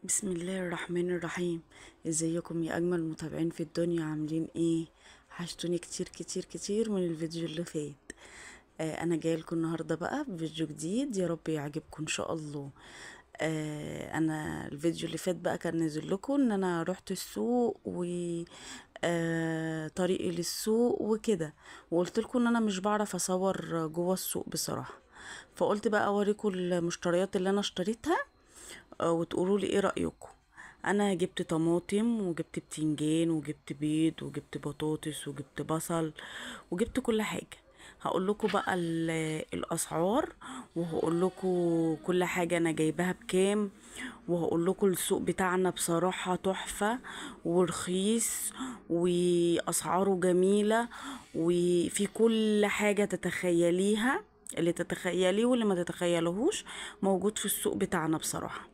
بسم الله الرحمن الرحيم. ازيكم يا اجمل متابعين في الدنيا؟ عاملين ايه؟ وحشتوني كتير كتير كتير من الفيديو اللي فات. انا جايه لكم النهارده بقى بفيديو جديد، يا رب يعجبكم ان شاء الله. انا الفيديو اللي فات بقى كان نازل لكم ان انا رحت السوق و طريقي للسوق وكده، وقلت لكم ان انا مش بعرف اصور جوه السوق بصراحه. فقلت بقى اوريكم المشتريات اللي انا اشتريتها، وتقولوا لي ايه رأيكم. انا جبت طماطم وجبت بتنجان وجبت بيض وجبت بطاطس وجبت بصل وجبت كل حاجة. هقول لكم بقى الاسعار، وهقول لكم كل حاجة انا جايباها بكام، وهقول لكم السوق بتاعنا بصراحة تحفة ورخيص واسعاره جميلة، وفي كل حاجة تتخيليها، اللي تتخيليه واللي ما تتخيلهوش موجود في السوق بتاعنا بصراحة.